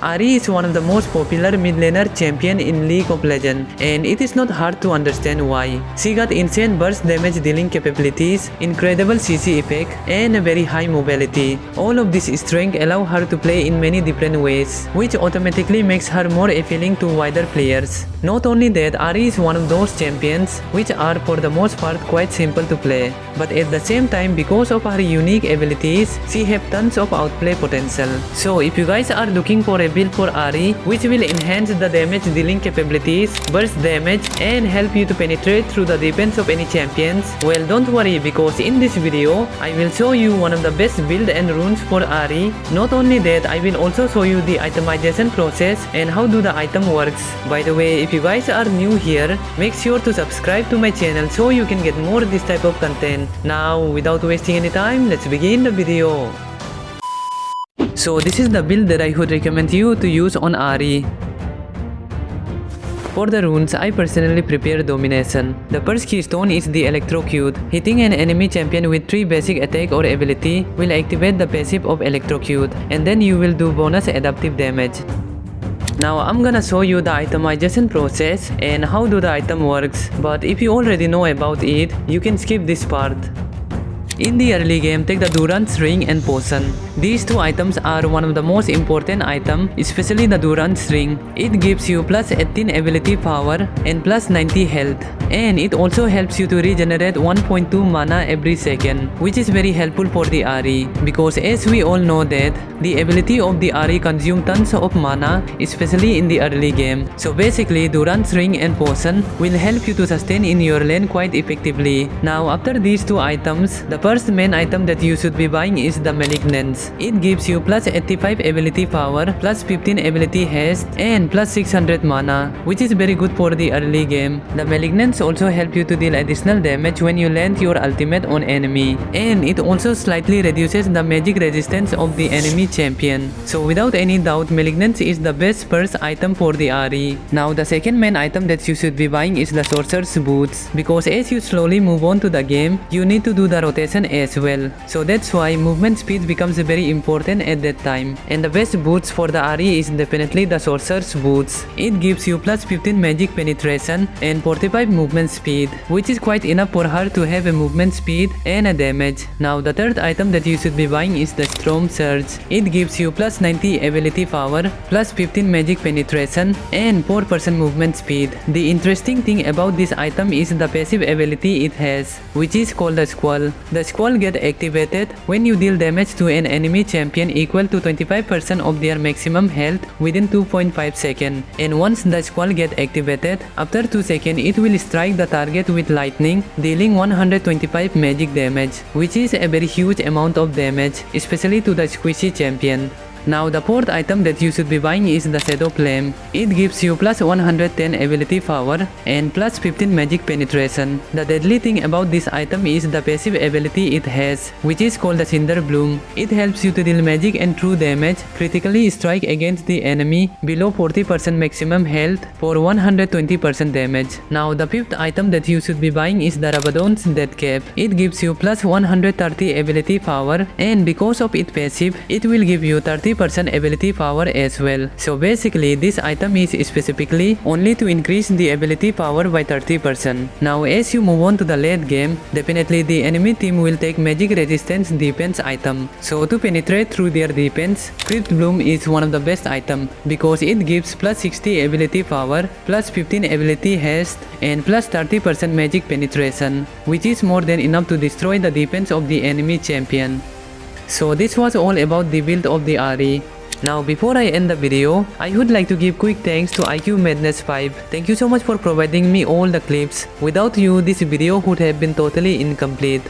Ahri is one of the most popular mid-laner champion in League of Legends, and it is not hard to understand why. She got insane burst damage dealing capabilities, incredible CC effect, and a very high mobility. All of this strength allow her to play in many different ways, which automatically makes her more appealing to wider players. Not only that, Ahri is one of those champions which are for the most part quite simple to play, but at the same time, because of her unique abilities, she have tons of outplay potential. So if you guys are looking for a build for Ahri which will enhance the damage dealing capabilities, burst damage, and help you to penetrate through the defense of any champions, well, don't worry, because in this video I will show you one of the best build and runes for Ahri. Not only that, I will also show you the itemization process and how do the item works. By the way, if you guys are new here, make sure to subscribe to my channel so you can get more this type of content. Now, without wasting any time, let's begin the video. So this is the build that I would recommend you to use on Ahri. For the runes, I personally prepare Domination. The first keystone is the Electrocute. Hitting an enemy champion with 3 basic attack or ability will activate the passive of Electrocute, and then you will do bonus adaptive damage. Now I'm gonna show you the itemization process and how do the item works, but if you already know about it, you can skip this part. In the early game, take the Durance Ring and Potion. These two items are one of the most important items, especially the Durance Ring. It gives you plus 18 ability power and plus 90 health, and it also helps you to regenerate 1.2 mana every second, which is very helpful for the Ahri, because as we all know that the ability of the Ahri consume tons of mana, especially in the early game. So basically, Durance Ring and Potion will help you to sustain in your lane quite effectively. Now after these two items, the first main item that you should be buying is the Malignance. It gives you plus 85 ability power, plus 15 ability haste, and plus 600 mana, which is very good for the early game. The Malignance also help you to deal additional damage when you land your ultimate on enemy, and it also slightly reduces the magic resistance of the enemy champion. So without any doubt, Malignance is the best first item for the Ahri. Now the second main item that you should be buying is the Sorcerer's Boots, because as you slowly move on to the game, you need to do the rotation as well. So that's why movement speed becomes very important at that time. And the best boots for the Ahri is definitely the Sorcerer's Boots. It gives you plus 15 magic penetration and 45 movement speed, which is quite enough for her to have a movement speed and a damage. Now the third item that you should be buying is the Storm Surge. It gives you plus 90 ability power, plus 15 magic penetration, and 4% movement speed. The interesting thing about this item is the passive ability it has, which is called the Squall. The Squall get activated when you deal damage to an enemy champion equal to 25% of their maximum health within 2.5 seconds. And once the Squall get activated, after 2 seconds it will strike the target with lightning, dealing 125 magic damage, which is a very huge amount of damage, especially to the squishy champion. Now the fourth item that you should be buying is the Shadow Flame. It gives you plus 110 ability power and plus 15 magic penetration. The deadly thing about this item is the passive ability it has, which is called the Cinder Bloom. It helps you to deal magic and true damage, critically strike against the enemy below 40% maximum health for 120% damage. Now the fifth item that you should be buying is the Rabadon's Death Cap. It gives you plus 130 ability power, and because of its passive, it will give you 30% ability power as well. So basically, this item is specifically only to increase the ability power by 30%. Now as you move on to the late game, definitely the enemy team will take magic resistance defense item. So to penetrate through their defense, Crypt Bloom is one of the best item, because it gives plus 60 ability power, plus 15 ability haste, and plus 30% magic penetration, which is more than enough to destroy the defense of the enemy champion. So this was all about the build of the Ahri. Now before I end the video, I would like to give quick thanks to IQ Madness 5. Thank you so much for providing me all the clips. Without you, this video would have been totally incomplete.